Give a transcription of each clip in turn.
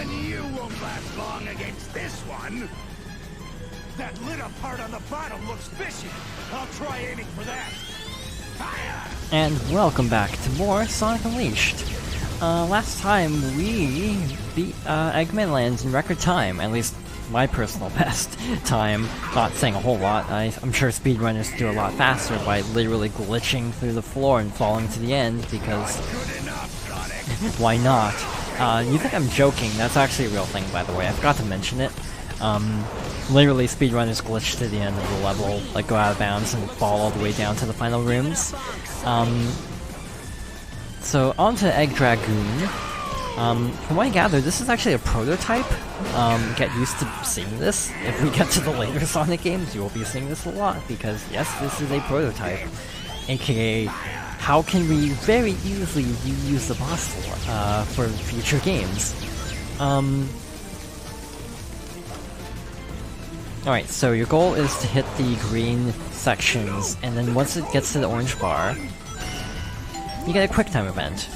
Even you won't last long against this one. That lit up part on the bottom looks fishy. I'll try aiming for that. Fire! And welcome back to more Sonic Unleashed. Last time we beat Eggman Lands in record time, at least my personal best time. Not saying a whole lot. I'm sure speedrunners do a lot faster by literally glitching through the floor and falling to the end, because why not? You think I'm joking, that's actually a real thing, by the way. I forgot to mention it. Literally speedrunners glitch to the end of the level, like go out of bounds and fall all the way down to the final rooms. So on to Egg Dragoon. From what I gather, this is actually a prototype. Get used to seeing this. If we get to the later Sonic games, you will be seeing this a lot, because yes, this is a prototype. AKA, how can we very easily reuse the boss for future games? Alright, so your goal is to hit the green sections, and then once it gets to the orange bar, you get a quick time event.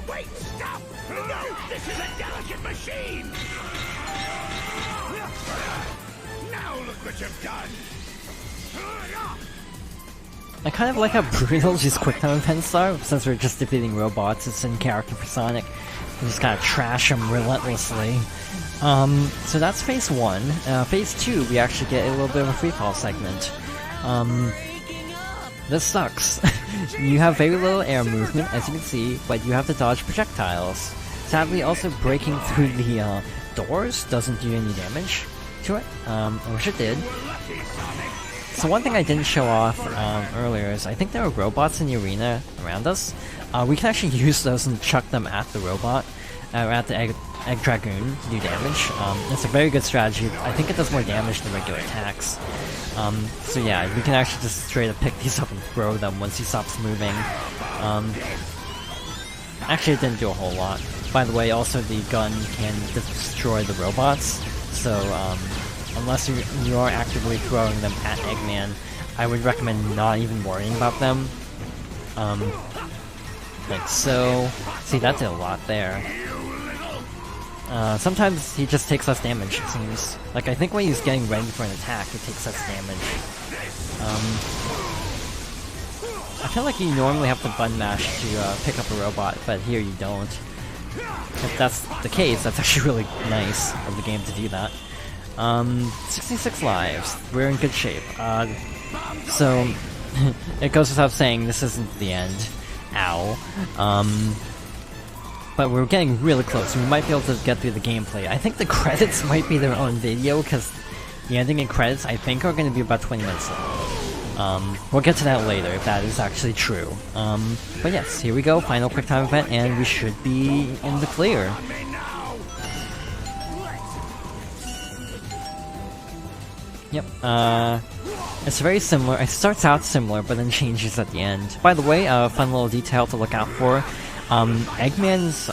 Wait, stop! No! This is a delicate machine! Now look what you've done! I kind of like how brutal these quick time events are, since we're just defeating robots. It's in character for Sonic. We just gotta trash them relentlessly. So that's phase 1. Phase 2, we actually get a little bit of a free fall segment. This sucks. You have very little air movement, as you can see, but you have to dodge projectiles. Sadly, also breaking through the doors doesn't do any damage to it. I wish it did. So one thing I didn't show off earlier is I think there were robots in the arena around us. We can actually use those and chuck them at the robot, or at the Egg Dragoon to do damage. It's a very good strategy. I think it does more damage than regular attacks. So yeah, we can actually just straight up pick these up and throw them once he stops moving. Actually, it didn't do a whole lot. By the way, also the gun can destroy the robots, so unless you are actively throwing them at Eggman, I would recommend not even worrying about them. Like so. See, that did a lot there. Sometimes he just takes less damage, it seems. Like, I think when he's getting ready for an attack, he takes less damage. I feel like you normally have to button mash to pick up a robot, but here you don't. If that's the case, that's actually really nice of the game to do that. 66 lives. We're in good shape. So, it goes without saying, this isn't the end. Ow. But we're getting really close. We might be able to get through the gameplay. I think the credits might be their own video, because the ending and credits, I think, are going to be about 20 minutes long. We'll get to that later, if that is actually true. But yes, here we go, final quick time event, and we should be in the clear. Yep, it's very similar. It starts out similar, but then changes at the end. By the way, fun little detail to look out for. Eggman's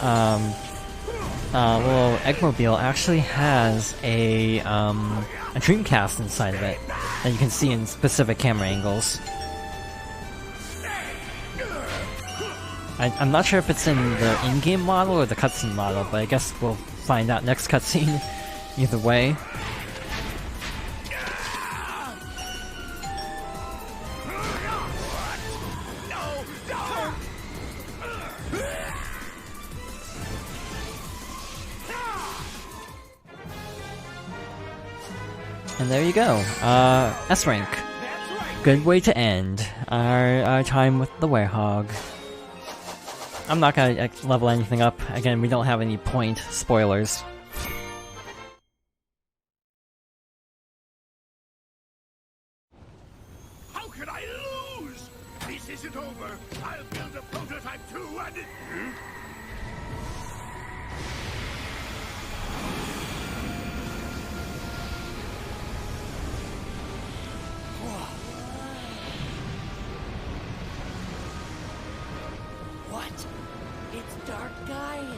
little Eggmobile actually has a Dreamcast inside of it that you can see in specific camera angles. I'm not sure if it's in the in-game model or the cutscene model, but I guess we'll find out next cutscene. Either way. And there you go, S rank. Good way to end our time with the Werehog. I'm not gonna level anything up. Again, we don't have any point spoilers. How could I lose? This isn't over. I'll build a prototype too and... that? It's Dark Gaia.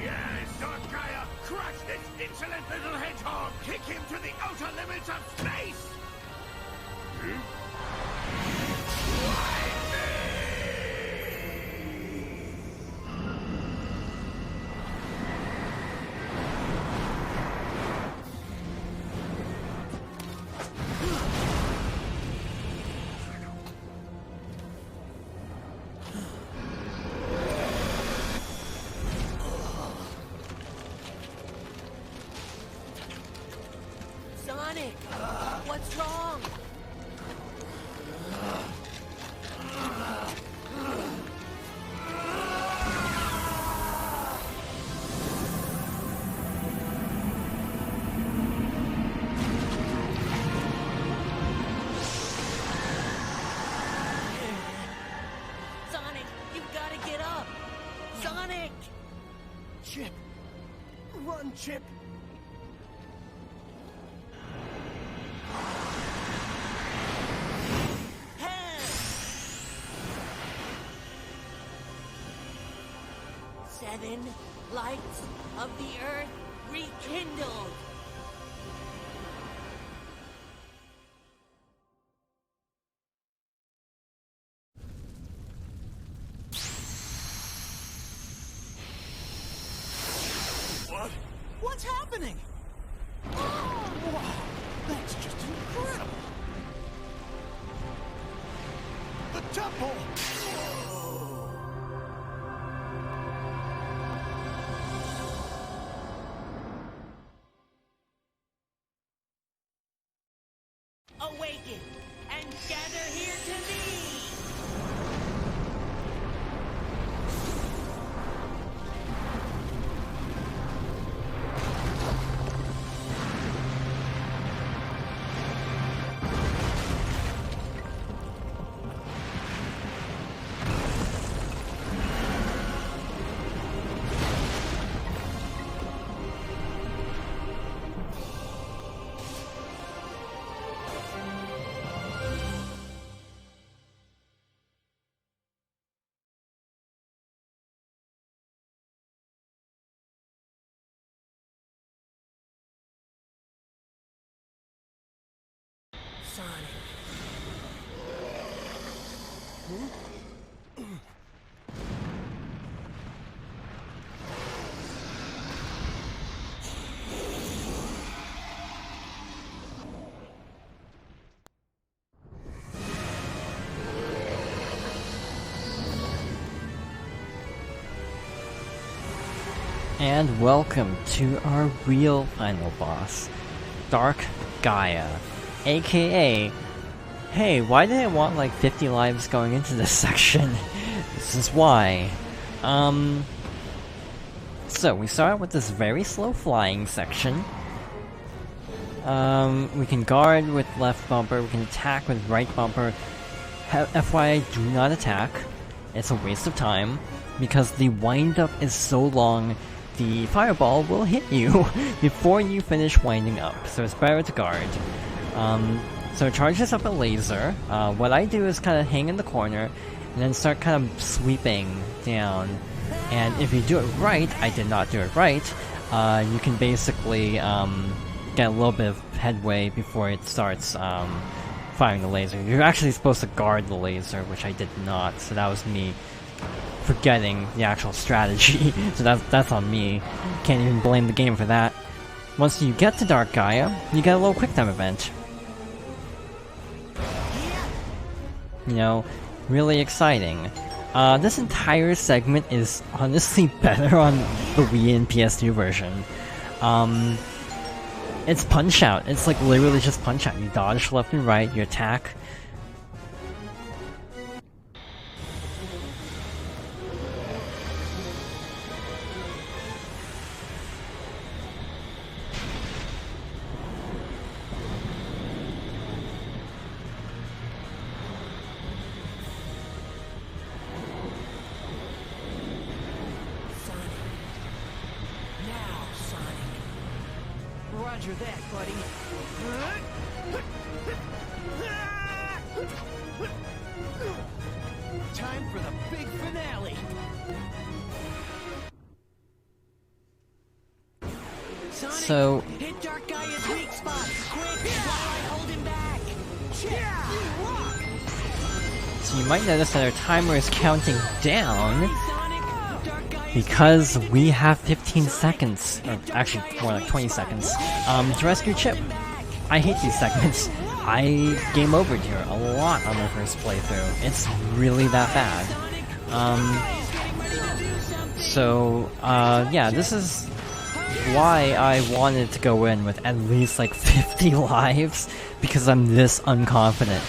Yes, Dark Gaia! Crush this insolent little hedgehog! Kick him to the outer limits of space! Sonic, what's wrong? Sonic, you've got to get up. Sonic! Chip! Run, Chip! Hey! 7 lights of the earth rekindled. What? What's happening? Wow, that's just incredible! The temple! Awaken and gather here to me! Sonic. And welcome to our real final boss, Dark Gaia, aka, hey, why did I want like 50 lives going into this section? This is why. So we start out with this very slow flying section. We can guard with left bumper, we can attack with right bumper. FYI, do not attack. It's a waste of time, because the wind-up is so long, the fireball will hit you before you finish winding up, so it's better to guard. So it charges up a laser. What I do is kind of hang in the corner, and then start kind of sweeping down. And if you do it right, I did not do it right, you can basically get a little bit of headway before it starts firing the laser. You're actually supposed to guard the laser, which I did not, so that was me forgetting the actual strategy. So that's on me. Can't even blame the game for that. Once you get to Dark Gaia, you get a little quick time event. You know, really exciting. This entire segment is honestly better on the Wii and PS2 version. It's punch out. It's like literally just punch out. You dodge left and right, you attack. Roger that, buddy. Time for the big finale. Sonic, So hit Dark Gaia's weak spot. Quick, while I hold him back. Yeah, you rock. So you might notice that our timer is counting down Sonic, Dark Gaia's because we have 15 seconds, or actually more like 20 seconds, to rescue Chip. I hate these segments. I game overed here a lot on my first playthrough. It's really that bad. Yeah, this is why I wanted to go in with at least like 50 lives, because I'm this unconfident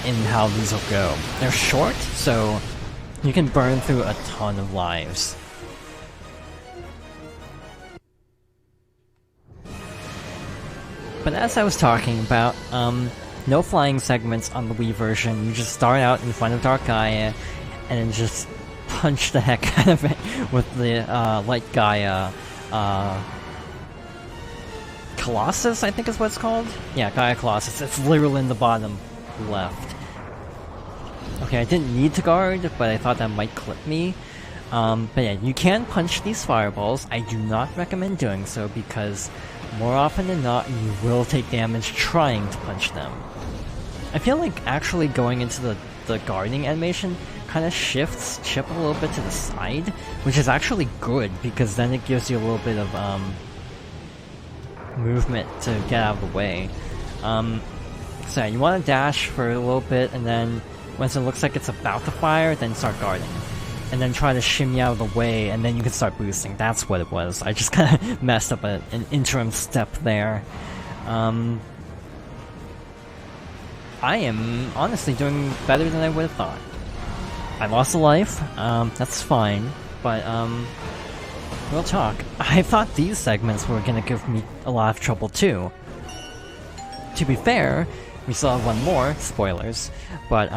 in how these will go. They're short, so you can burn through a ton of lives. But as I was talking about, no flying segments on the Wii version. You just start out in front of Dark Gaia, and then just punch the heck out of it with the Light Gaia Colossus, I think is what it's called? Yeah, Gaia Colossus. It's literally in the bottom left. Okay, I didn't need to guard, but I thought that might clip me. But yeah, you can punch these fireballs. I do not recommend doing so because more often than not, you will take damage trying to punch them. I feel like actually going into the guarding animation kind of shifts Chip a little bit to the side, which is actually good because then it gives you a little bit of movement to get out of the way. So yeah, you want to dash for a little bit, and then once it looks like it's about to fire, then start guarding. And then try to shimmy out of the way, and then you can start boosting. That's what it was. I just kind of messed up an interim step there. I am honestly doing better than I would have thought. I lost a life, that's fine, but real talk, I thought these segments were gonna give me a lot of trouble too. To be fair, we still have one more, spoilers, but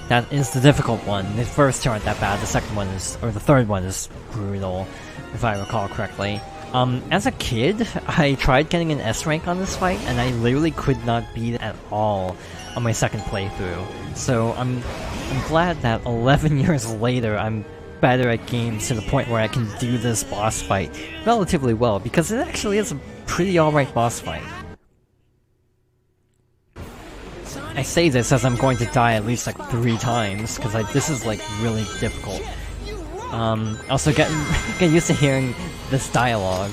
that is the difficult one. The first two aren't that bad, the second one is, or the third one is brutal, if I recall correctly. As a kid, I tried getting an S rank on this fight, and I literally could not beat it at all on my second playthrough. So I'm glad that 11 years later, I'm better at games to the point where I can do this boss fight relatively well, because it actually is a pretty alright boss fight. I say this as I'm going to die at least like 3 times, because this is like really difficult. Also get used to hearing this dialogue.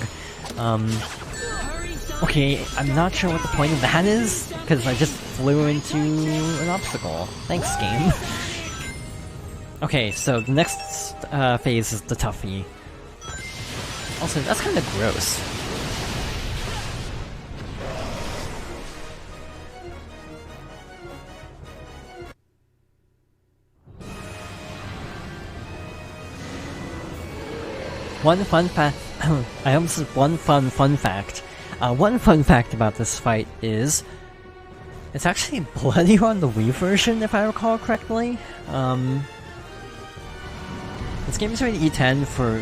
Okay, I'm not sure what the point of that is, because I just flew into an obstacle. Thanks, game. Okay, so the next phase is the toughie. Also, that's kind of gross. One fun fact. I almost said one fun fact. One fun fact about this fight is it's actually bloodier on the Wii version, if I recall correctly. This game is rated E10 for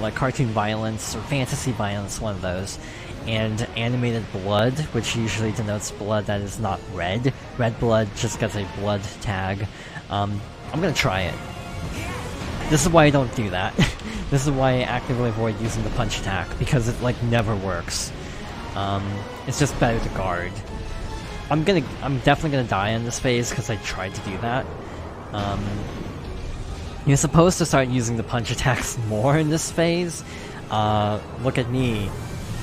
like cartoon violence or fantasy violence, one of those, and animated blood, which usually denotes blood that is not red. Red blood just gets a blood tag. I'm gonna try it. This is why I don't do that. This is why I actively avoid using the punch attack, because it like never works. It's just better to guard. I'm definitely gonna die in this phase because I tried to do that. You're supposed to start using the punch attacks more in this phase. Look at me,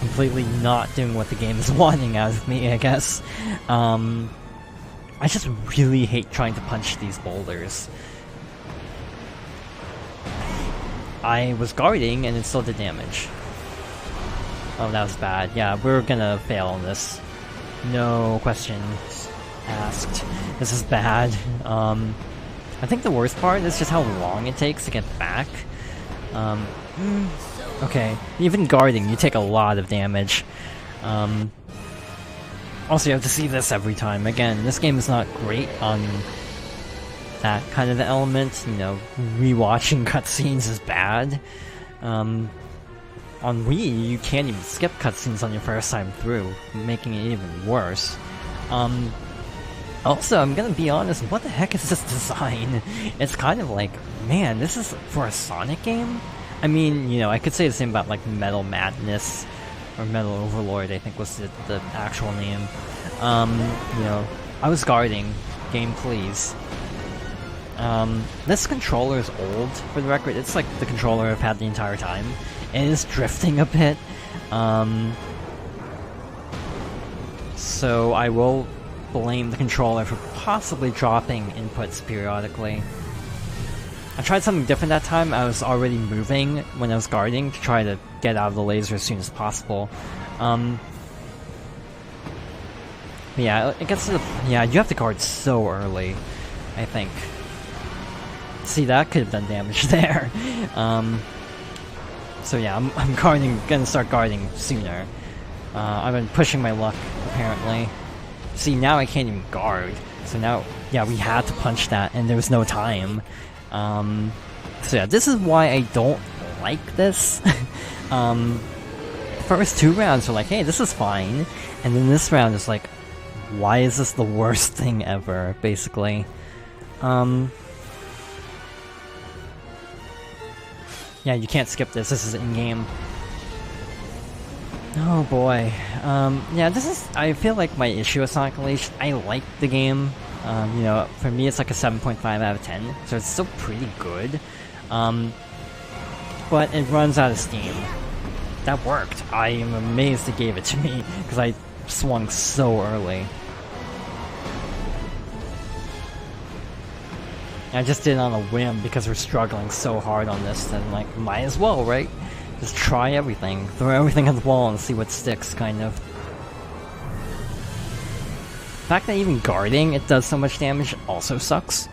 completely not doing what the game is wanting out of me, I guess. I just really hate trying to punch these boulders. I was guarding and it still did damage. Oh, that was bad. Yeah, we're gonna fail on this. No questions asked. This is bad. I think the worst part is just how long it takes to get back. Okay, even guarding, you take a lot of damage. Also, you have to see this every time. Again, this game is not great on that kind of element. You know, rewatching cutscenes is bad. on Wii, you can't even skip cutscenes on your first time through, making it even worse. Also, I'm gonna be honest, what the heck is this design? It's kind of like, man, this is for a Sonic game? I mean, you know, I could say the same about like Metal Madness, or Metal Overlord, I think was the actual name. You know, I was guarding, game please. This controller is old, for the record. It's like the controller I've had the entire time. It is drifting a bit. So I will blame the controller for possibly dropping inputs periodically. I tried something different that time. I was already moving when I was guarding to try to get out of the laser as soon as possible. Yeah, it gets to the... Yeah, you have to guard so early, I think. See, that could have done damage there. So yeah, I'm gonna start guarding sooner. I've been pushing my luck, apparently. See, now I can't even guard. So now, yeah, we had to punch that, and there was no time. So yeah, this is why I don't like this. First 2 rounds were like, hey, this is fine. And then this round is like, why is this the worst thing ever, basically? Yeah, you can't skip this. This is in-game. Oh boy. Yeah, this is... I feel like my issue with Sonic Unleashed, I like the game. You know, for me it's like a 7.5 out of 10, so it's still pretty good. But it runs out of steam. That worked. I am amazed it gave it to me, because I swung so early. I just did it on a whim because we're struggling so hard on this, then like, might as well, right? Just try everything. Throw everything at the wall and see what sticks, kind of. The fact that even guarding it does so much damage also sucks.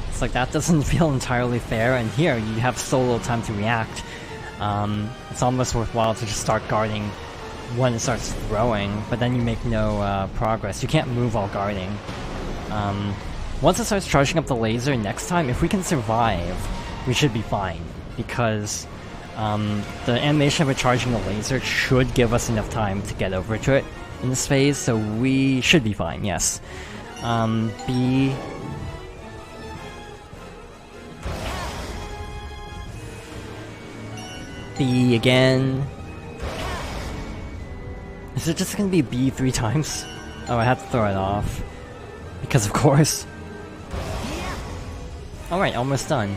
It's like, that doesn't feel entirely fair, and here you have so little time to react. It's almost worthwhile to just start guarding when it starts throwing, but then you make no progress. You can't move while guarding. Once it starts charging up the laser next time, if we can survive, we should be fine, because the animation of it charging the laser should give us enough time to get over to it in this phase, so we should be fine, yes. B again. Is it just gonna be B 3 times? Oh, I have to throw it off. Because of course. Alright, almost done.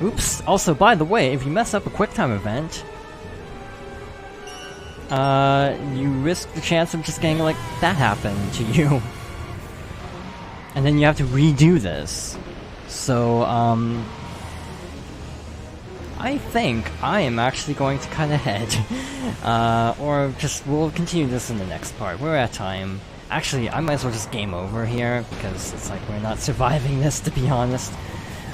Oops. Also, by the way, if you mess up a QuickTime event, you risk the chance of just getting, like, that happen to you. And then you have to redo this. So, I think I am actually going to cut ahead. Or just, we'll continue this in the next part. We're at time. Actually, I might as well just game over here, because it's like we're not surviving this, to be honest.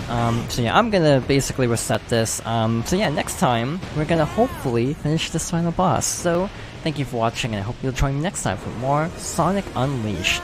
So yeah, I'm gonna basically reset this. So yeah, next time, we're gonna hopefully finish this final boss. So, thank you for watching, and I hope you'll join me next time for more Sonic Unleashed.